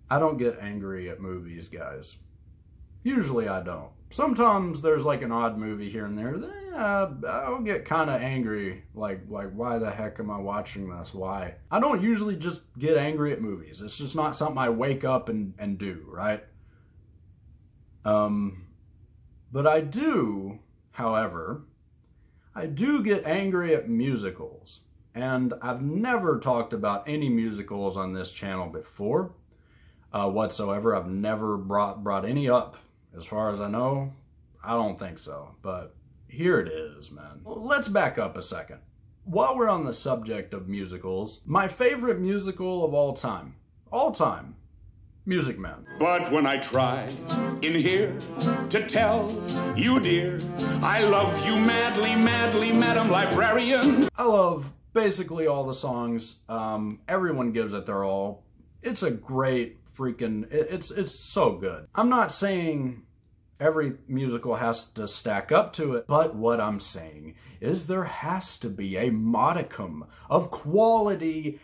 I don't get angry at movies, guys. Usually I don't. Sometimes there's like an odd movie here and there. I'll get kind of angry. Like, why the heck am I watching this? Why? I don't usually just get angry at movies. It's just not something I wake up and do, right? But I do, however, I do get angry at musicals. And I've never talked about any musicals on this channel before whatsoever. I've never brought any up. As far as I know, I don't think so. But here it is, man. Let's back up a second. While we're on the subject of musicals, my favorite musical of all time, Music Man. But when I try in here to tell you, dear, I love you madly, madly, Madam Librarian. I love basically all the songs. Everyone gives it their all. It's a great freaking, it's so good. I'm not saying every musical has to stack up to it, but what I'm saying is there has to be a modicum of quality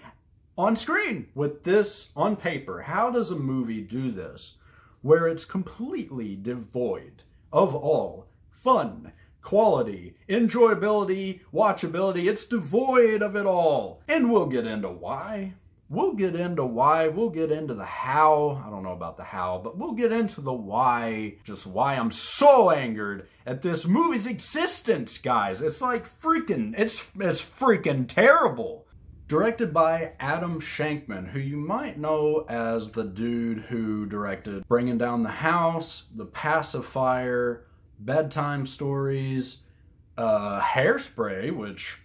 on screen. With this on paper, how does a movie do this where it's completely devoid of all fun, quality, enjoyability, watchability? It's devoid of it all. And we'll get into why. We'll get into why. We'll get into the how. I don't know about the how, but we'll get into the why. Just why I'm so angered at this movie's existence, guys. It's like freaking, it's freaking terrible. Directed by Adam Shankman, who you might know as the dude who directed Bringing Down the House, The Pacifier, Bedtime Stories, Hairspray, which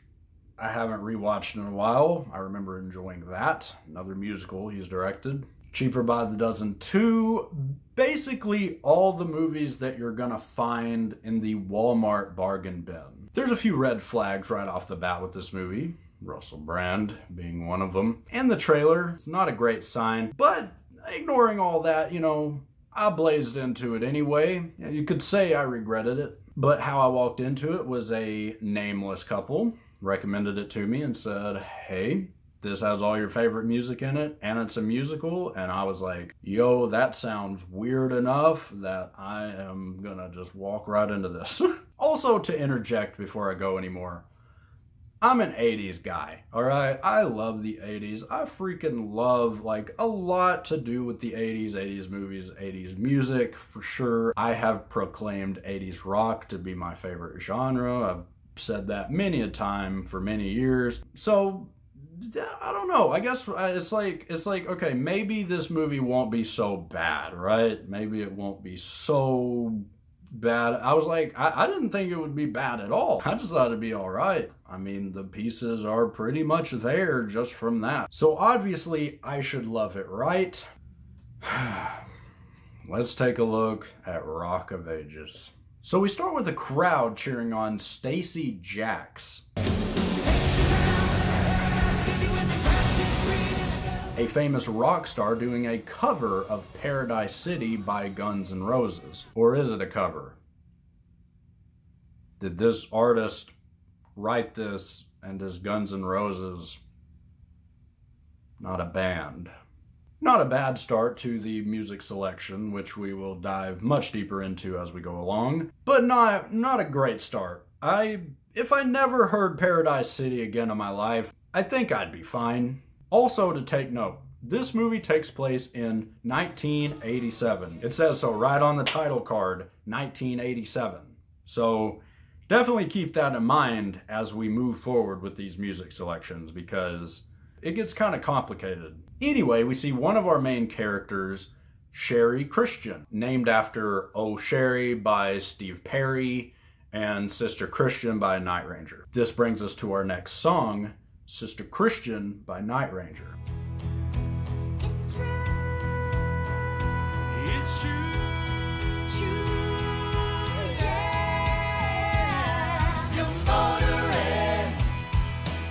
I haven't rewatched in a while. I remember enjoying that. Another musical he's directed. Cheaper by the Dozen 2. Basically all the movies that you're gonna find in the Walmart bargain bin. There's a few red flags right off the bat with this movie. Russell Brand being one of them. And the trailer, it's not a great sign. But ignoring all that, you know, I blazed into it anyway. You could say I regretted it. But how I walked into it was a nameless couple recommended it to me and said, hey, this has all your favorite music in it and it's a musical. And I was like, yo, that sounds weird enough that I am gonna just walk right into this. Also, to interject before I go anymore, I'm an 80s guy, all right? I love the 80s. I freaking love, like, a lot to do with the 80s, 80s movies, 80s music, for sure. I have proclaimed 80s rock to be my favorite genre. I've said that many a time for many years. So, I don't know. I guess it's like, okay, maybe this movie won't be so bad, right? Maybe it won't be so bad. I was like, I didn't think it would be bad at all. I just thought it'd be all right. I mean, the pieces are pretty much there just from that. So obviously I should love it, right? Let's take a look at Rock of Ages. So we start with the crowd cheering on Stacey Jacks, a famous rock star doing a cover of Paradise City by Guns N' Roses. Or is it a cover? Did this artist write this and is Guns N' Roses not a band? Not a bad start to the music selection, which we will dive much deeper into as we go along, but not a great start. If I never heard Paradise City again in my life, I think I'd be fine. Also, to take note, this movie takes place in 1987. It says so right on the title card, 1987. So definitely keep that in mind as we move forward with these music selections, because it gets kind of complicated. Anyway, we see one of our main characters, Sherry Christian, named after Oh Sherry by Steve Perry and Sister Christian by Night Ranger. This brings us to our next song, Sister Christian by Night Ranger. It's true. It's true. It's true. Yeah. You're motoring.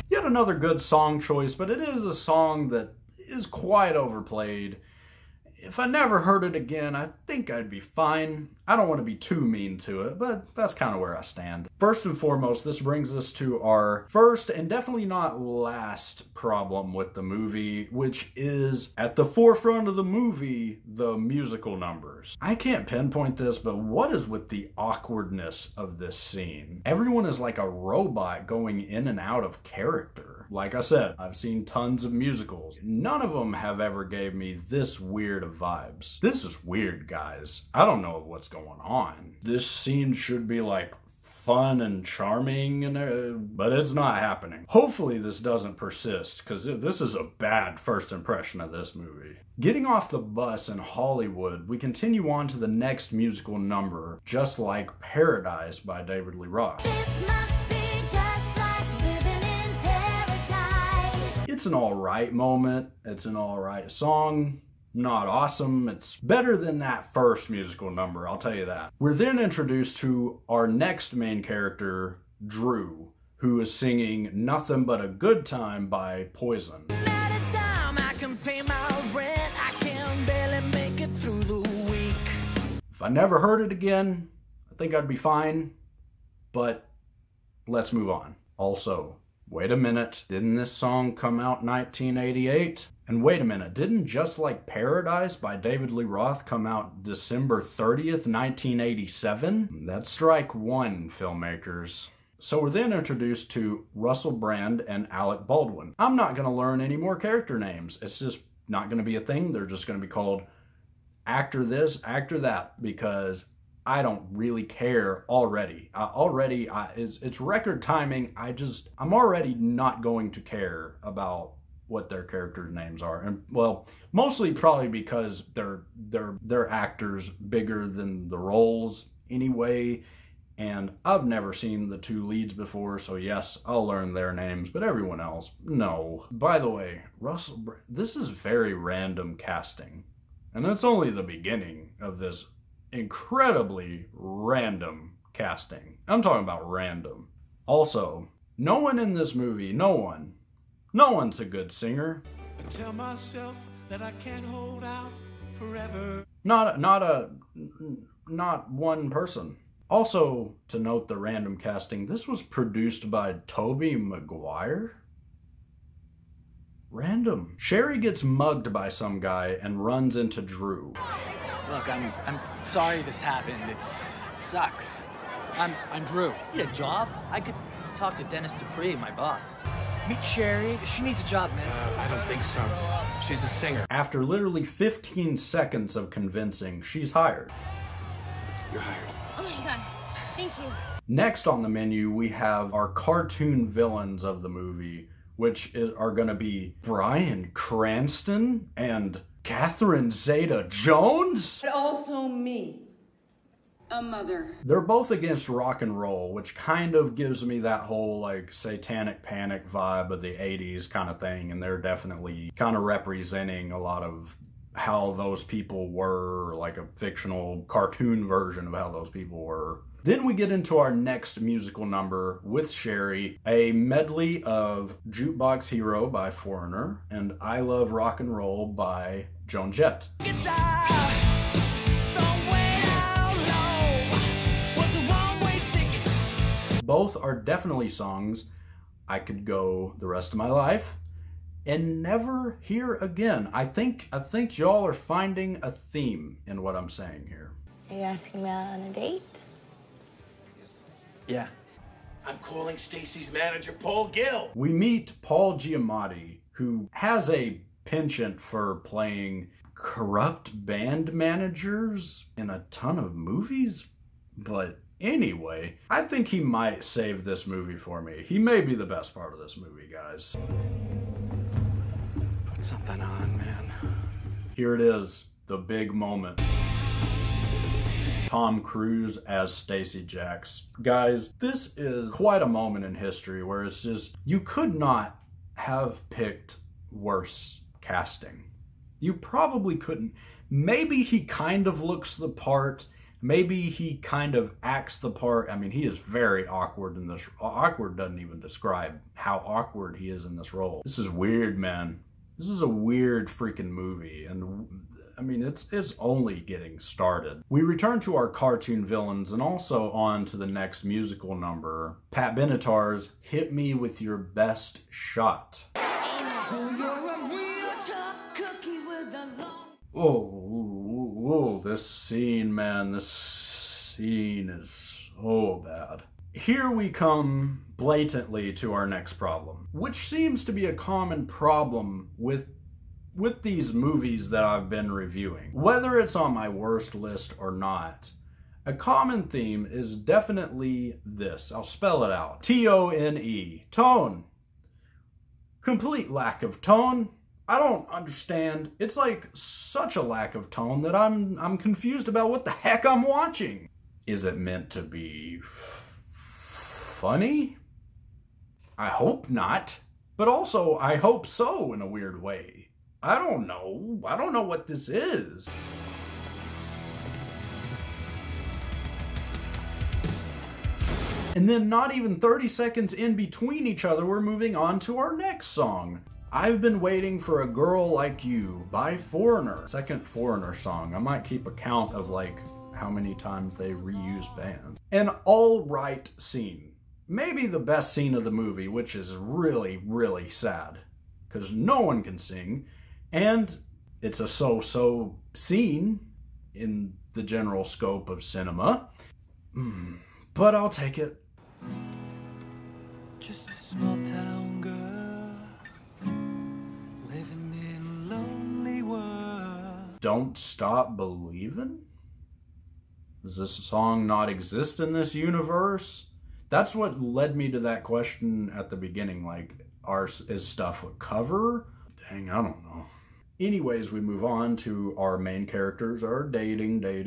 Yet another good song choice, but it is a song that is quite overplayed. If I never heard it again, I think I'd be fine. I don't want to be too mean to it, but that's kind of where I stand. First and foremost, this brings us to our first and definitely not last problem with the movie, which is at the forefront of the movie, the musical numbers. I can't pinpoint this, but what is with the awkwardness of this scene? Everyone is like a robot going in and out of character. Like I said, I've seen tons of musicals. None of them have ever gave me this weird of vibes. This is weird, guys. I don't know what's going on. This scene should be like fun and charming, but it's not happening. Hopefully this doesn't persist, because this is a bad first impression of this movie. Getting off the bus in Hollywood, we continue on to the next musical number, Just Like Paradise by David Lee Roth. This must be just like living in paradise. It's an alright moment. It's an alright song. Not awesome. It's better than that first musical number, I'll tell you that. We're then introduced to our next main character, Drew, who is singing Nothing But a Good Time by Poison. At a time I can pay my rent, I can barely make it through the week. If I never heard it again, I think I'd be fine, but let's move on. Also, wait a minute, didn't this song come out in 1988? And wait a minute, didn't Just Like Paradise by David Lee Roth come out December 30th, 1987? That's strike one, filmmakers. So we're then introduced to Russell Brand and Alec Baldwin. I'm not going to learn any more character names. It's just not going to be a thing. They're just going to be called actor this, actor that, because I don't really care already. It's record timing. I'm already not going to care about what their characters' names are, and well, mostly probably because they're actors bigger than the roles anyway, and I've never seen the two leads before, so yes, I'll learn their names, but everyone else, no. By the way, this is very random casting, and that's only the beginning of this incredibly random casting. I'm talking about random. Also, no one in this movie, no one's a good singer. I tell myself that I can't hold out forever. Not one person. Also, to note the random casting, this was produced by Tobey Maguire. Random. Sherry gets mugged by some guy and runs into Drew. Look, I'm sorry this happened. It sucks. I'm Drew. You need a job? I could talk to Dennis Dupree, my boss. Meet Sherry. She needs a job, man. I don't think so. She's a singer. After literally 15 seconds of convincing, she's hired. You're hired. Oh my god, thank you. Next on the menu, we have our cartoon villains of the movie, which are going to be Bryan Cranston and Catherine Zeta-Jones. But also me, a mother. They're both against rock and roll, which kind of gives me that whole like satanic panic vibe of the 80s kind of thing, and they're definitely kind of representing a lot of how those people were, like a fictional cartoon version of how those people were. Then we get into our next musical number with Sherry, a medley of Jukebox Hero by Foreigner and I Love Rock and Roll by Joan Jett. Both are definitely songs I could go the rest of my life and never hear again. I think y'all are finding a theme in what I'm saying here. Are you asking me out on a date? Yeah. I'm calling Stacy's manager, Paul Gill. We meet Paul Giamatti, who has a penchant for playing corrupt band managers in a ton of movies, but anyway, I think he might save this movie for me. He may be the best part of this movie, guys. Put something on, man. Here it is, the big moment. Tom Cruise as Stacey Jacks. Guys, this is quite a moment in history where it's just, you could not have picked worse casting. You probably couldn't. Maybe he kind of looks the part. Maybe he kind of acts the part. I mean, he is very awkward in this. Awkward doesn't even describe how awkward he is in this role. This is weird, man. This is a weird freaking movie. And I mean, it's only getting started. We return to our cartoon villains and also on to the next musical number, Pat Benatar's Hit Me With Your Best Shot. Oh, this scene, man, this scene is so bad. Here we come blatantly to our next problem, which seems to be a common problem with these movies that I've been reviewing. Whether it's on my worst list or not, a common theme is definitely this. I'll spell it out. T-O-N-E. Tone. Complete lack of tone. I don't understand. It's like such a lack of tone that I'm confused about what the heck I'm watching. Is it meant to be funny? I hope not. But also, I hope so in a weird way. I don't know. I don't know what this is. And then not even 30 seconds in between each other, we're moving on to our next song. I've Been Waiting for a Girl Like You by Foreigner. Second Foreigner song. I might keep a count of like how many times they reuse bands. An alright scene. Maybe the best scene of the movie, which is really, really sad. Because no one can sing. And it's a so-so scene in the general scope of cinema. But I'll take it. Just a small town girl living in a lonely world. Don't Stop Believin'? Does this song not exist in this universe? That's what led me to that question at the beginning, like, is stuff a cover? Dang, I don't know. Anyways, we move on to our main characters are dating. Okay,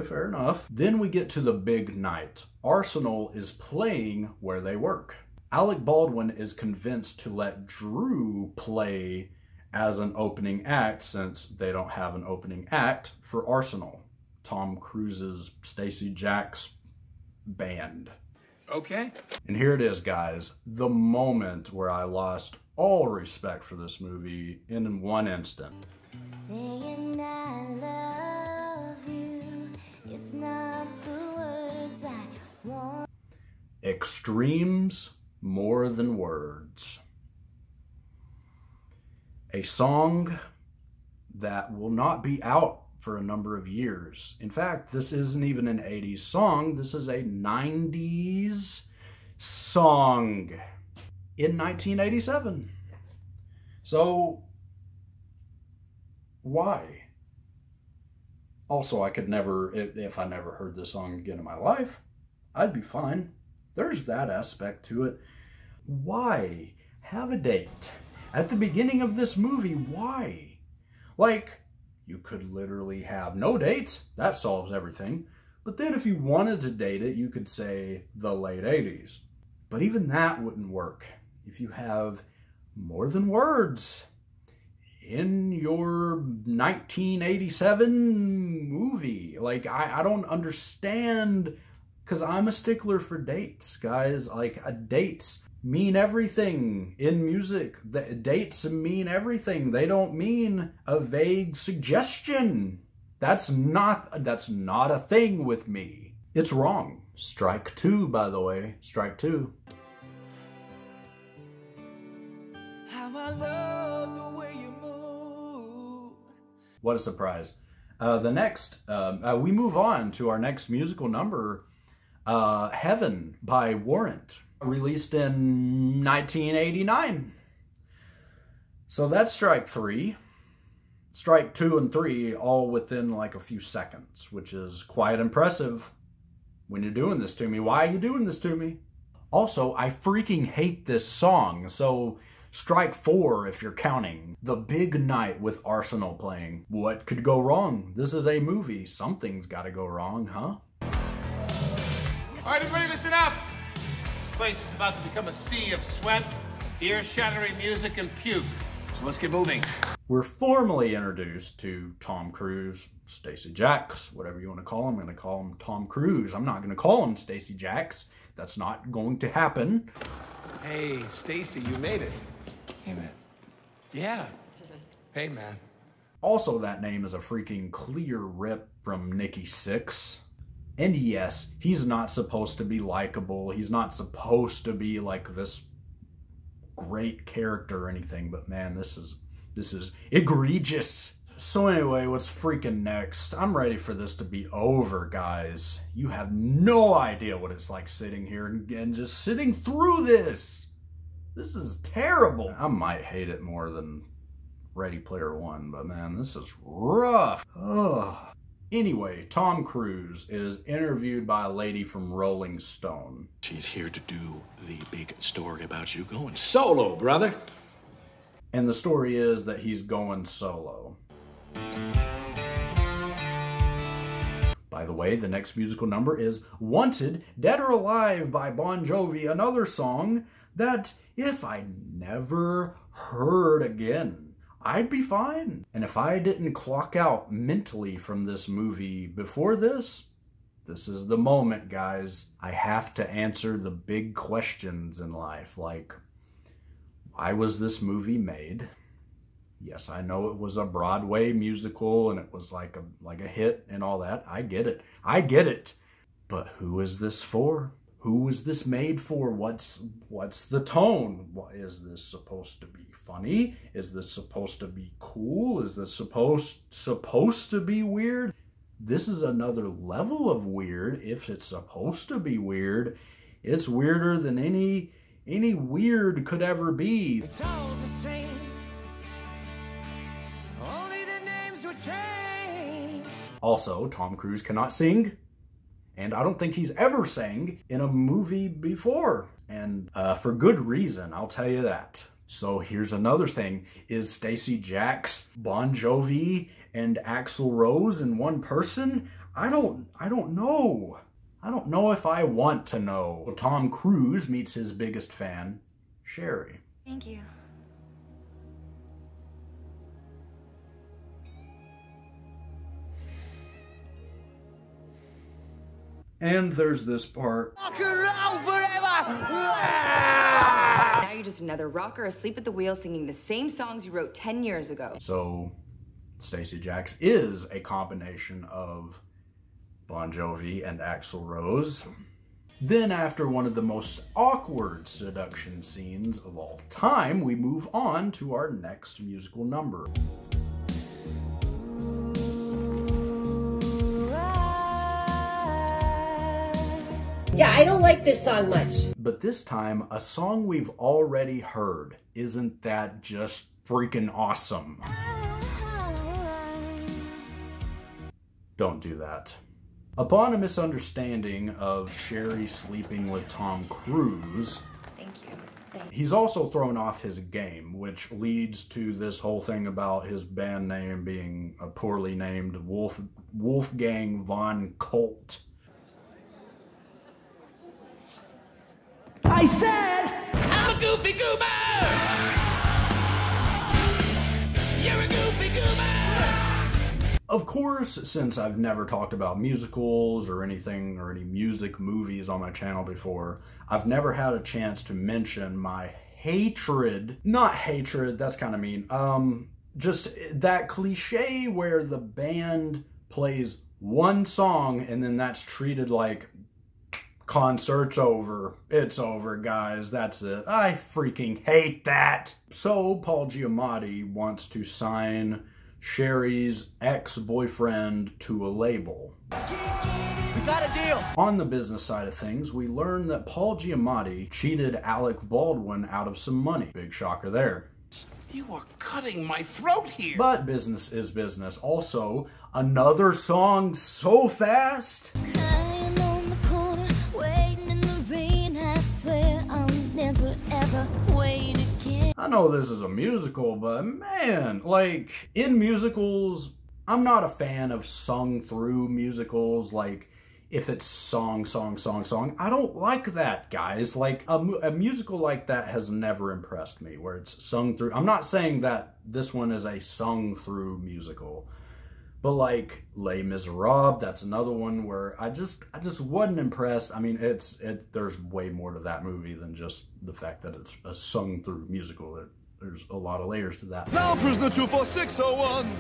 fair enough. Then we get to the big night. Arsenal is playing where they work. Alec Baldwin is convinced to let Drew play as an opening act since they don't have an opening act for Arsenal, Tom Cruise's Stacey Jack's band. Okay. And here it is, guys. The moment where I lost all respect for this movie in one instant. Saying I love you, it's not the words I want. Extremes More Than Words. A song that will not be out for a number of years. In fact, this isn't even an 80s song. This is a 90s song in 1987. So, why? Also, I could never, if I never heard this song again in my life, I'd be fine. There's that aspect to it. Why have a date? At the beginning of this movie, why? Like, you could literally have no date. That solves everything. But then if you wanted to date it, you could say the late 80s. But even that wouldn't work if you have more than words in your 1987 movie. Like, I don't understand, because I'm a stickler for dates, guys. Like, dates mean everything in music. Dates mean everything. They don't mean a vague suggestion. That's not a thing with me. It's wrong. Strike two, by the way. Strike two. How I love the way you move. What a surprise. The next, we move on to our next musical number, Heaven by Warrant, released in 1989. So that's strike three. Strike 2 and 3 all within like a few seconds, which is quite impressive when you're doing this to me. Why are you doing this to me? Also, I freaking hate this song, so strike 4 if you're counting. The Big Night with Arsenal playing. What could go wrong? This is a movie. Something's gotta go wrong, huh? All right, everybody, listen up. This place is about to become a sea of sweat, ear-shattering music, and puke. So let's get moving. We're formally introduced to Tom Cruise, Stacey Jacks, whatever you want to call him. I'm going to call him Tom Cruise. I'm not going to call him Stacey Jacks. That's not going to happen. Hey, Stacy, you made it. Hey, man. Yeah. Hey, man. Also, that name is a freaking clear rip from Nikki Sixx. And yes, he's not supposed to be likable. He's not supposed to be like this great character or anything, but man, this is egregious. So anyway, what's freaking next? I'm ready for this to be over, guys. You have no idea what it's like sitting here and just sitting through this. This is terrible. I might hate it more than Ready Player One, but man, this is rough. Ugh. Anyway, Tom Cruise is interviewed by a lady from Rolling Stone. She's here to do the big story about you going solo, brother. And the story is that he's going solo. By the way, the next musical number is Wanted, Dead or Alive by Bon Jovi, another song that if I never heard again, I'd be fine. And if I didn't clock out mentally from this movie before this is the moment, guys. I have to answer the big questions in life, like, why was this movie made? Yes, I know it was a Broadway musical and it was like a hit and all that. I get it. I get it. But who is this for? Who was this made for? What's the tone? Is this supposed to be funny? Is this supposed to be cool? Is this supposed to be weird? This is another level of weird. If it's supposed to be weird, it's weirder than any weird could ever be. It's all the same. Only the names would change. Also, Tom Cruise cannot sing. And I don't think he's ever sang in a movie before. And for good reason, I'll tell you that. So here's another thing. Is Stacey Jax, Bon Jovi, and Axl Rose in one person? I don't know. I don't know if I want to know. Well, Tom Cruise meets his biggest fan, Sherry. Thank you. And there's this part. Now you're just another rocker asleep at the wheel singing the same songs you wrote 10 years ago. So, Stacey Jax is a combination of Bon Jovi and Axl Rose. Then, after one of the most awkward seduction scenes of all time, we move on to our next musical number. Yeah, I don't like this song much. But this time, a song we've already heard. Isn't that just freaking awesome? Don't do that. Upon a misunderstanding of Sherry sleeping with Tom Cruise, he's also thrown off his game, which leads to this whole thing about his band name being a poorly named Wolfgang von Colt. I said, I'm a goofy goober. You're a goofy goober. Of course, since I've never talked about musicals or anything or any music movies on my channel before, I've never had a chance to mention my hatred. Not hatred, that's kind of mean. Just that cliche where the band plays one song and then that's treated like, concert's over. It's over, guys. That's it. I freaking hate that. So Paul Giamatti wants to sign Sherry's ex-boyfriend to a label. We got a deal. On the business side of things, we learn that Paul Giamatti cheated Alec Baldwin out of some money. Big shocker there. You are cutting my throat here. But business is business. Also, another song so fast. I know this is a musical, but man, like, in musicals, I'm not a fan of sung-through musicals, like, if it's song, I don't like that, guys. Like, a musical like that has never impressed me, where it's sung through. I'm not saying that this one is a sung-through musical, but like Les Miserables, that's another one where I just wasn't impressed. I mean, there's way more to that movie than just the fact that it's a sung-through musical. there's a lot of layers to that. Now, prisoner 24601,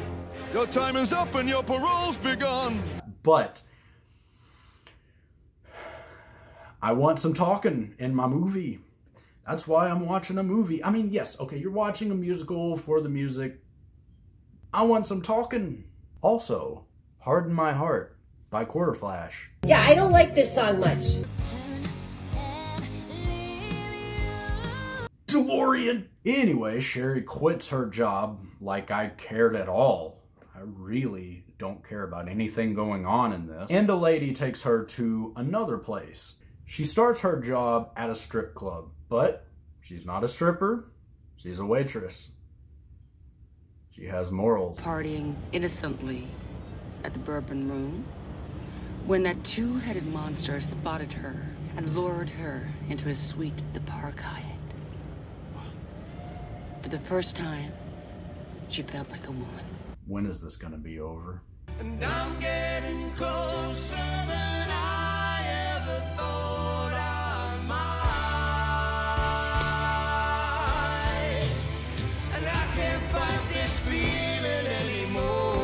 your time is up and your parole's begun. But I want some talking in my movie. That's why I'm watching a movie. I mean, yes, okay, you're watching a musical for the music. I want some talking. Also, Harden My Heart by Quarterflash. Yeah, I don't like this song much. DeLorean! Anyway, Sherry quits her job like I cared at all. I really don't care about anything going on in this. And a lady takes her to another place. She starts her job at a strip club, but she's not a stripper. She's a waitress. She has morals. Partying innocently at the Bourbon Room when that two-headed monster spotted her and lured her into his suite at the Park Hyatt. For the first time, she felt like a woman. When is this gonna be over? And I'm getting closer than I ever thought I might. And I can't fight this feeling anymore.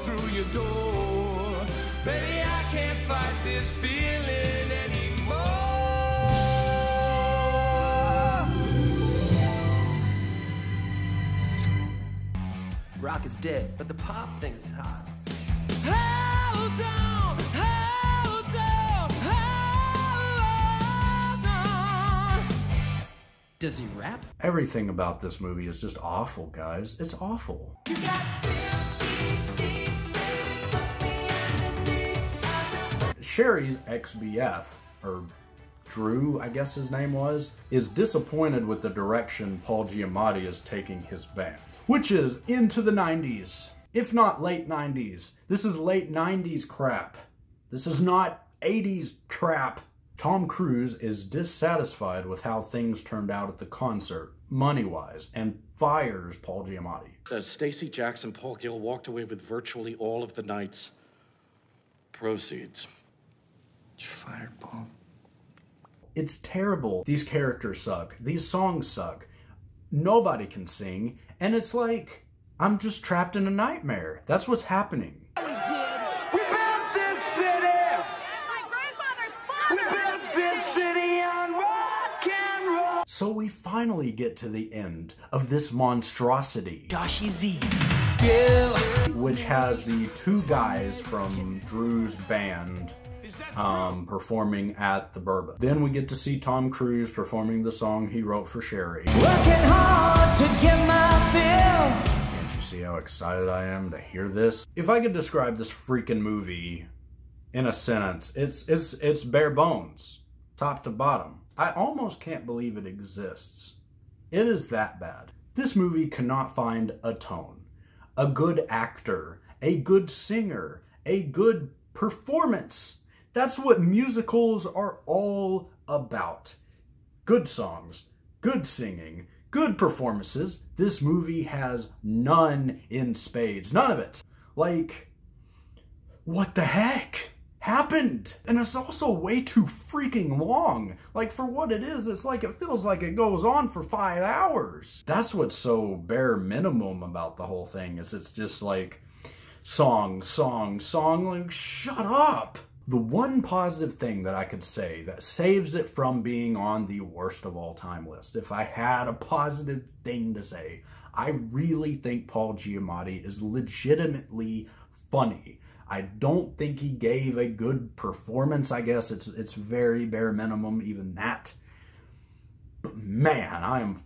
Through your door, baby, I can't fight this feeling anymore. Rock is dead, but the pop thing is hot. Hold on, hold on, hold on. Does he rap? Everything about this movie is just awful, guys. It's awful. You got Sherry's ex-BF, or Drew, I guess his name was, is disappointed with the direction Paul Giamatti is taking his band, which is into the 90s, if not late 90s. This is late 90s crap. This is not 80s crap. Tom Cruise is dissatisfied with how things turned out at the concert, money-wise, and fires Paul Giamatti. Stacey Jackson, Paul Gill walked away with virtually all of the night's proceeds. You're fired, Paul. It's terrible. These characters suck. These songs suck. Nobody can sing, and it's like, I'm just trapped in a nightmare. That's what's happening. We built this city. My grandfather's father. We built this city on rock and roll. So we finally get to the end of this monstrosity. Joshy Z. Which has the two guys from Drew's band performing at the Bourbon. Then we get to see Tom Cruise performing the song he wrote for Sherry. Working hard to get my fill. Can't you see how excited I am to hear this? If I could describe this freaking movie in a sentence, it's bare bones, top to bottom. I almost can't believe it exists. It is that bad. This movie cannot find a tone, a good actor, a good singer, a good performance. That's what musicals are all about. Good songs, good singing, good performances. This movie has none in spades. None of it. Like, what the heck happened? And it's also way too freaking long. Like, for what it is, it's like, it feels like it goes on for 5 hours. That's what's so bare minimum about the whole thing, is it's just like, song, song, song, like, shut up. The one positive thing that I could say that saves it from being on the worst of all time list, if I had a positive thing to say, I really think Paul Giamatti is legitimately funny. I don't think he gave a good performance. I guess it's very bare minimum, even that. But man, I am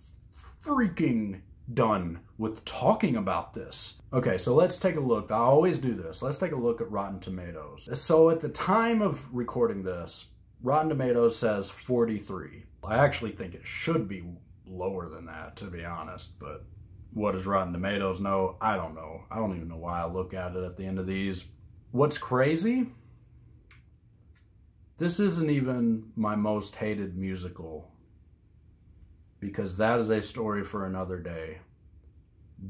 freaking done with talking about this. Okay, so let's take a look. I always do this. Let's take a look at Rotten Tomatoes. So at the time of recording this, Rotten Tomatoes says 43. I actually think it should be lower than that, to be honest, but what does Rotten Tomatoes know? I don't know. I don't even know why I look at it at the end of these. What's crazy? This isn't even my most hated musical, because that is a story for another day.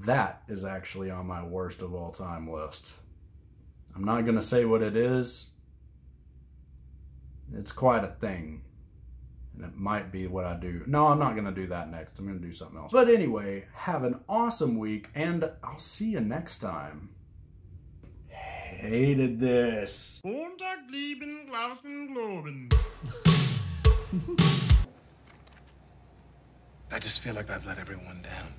That is actually on my worst of all time list. I'm not going to say what it is. It's quite a thing. And it might be what I do. No, I'm not going to do that next. I'm going to do something else. But anyway, have an awesome week, and I'll see you next time. Hated this. I just feel like I've let everyone down.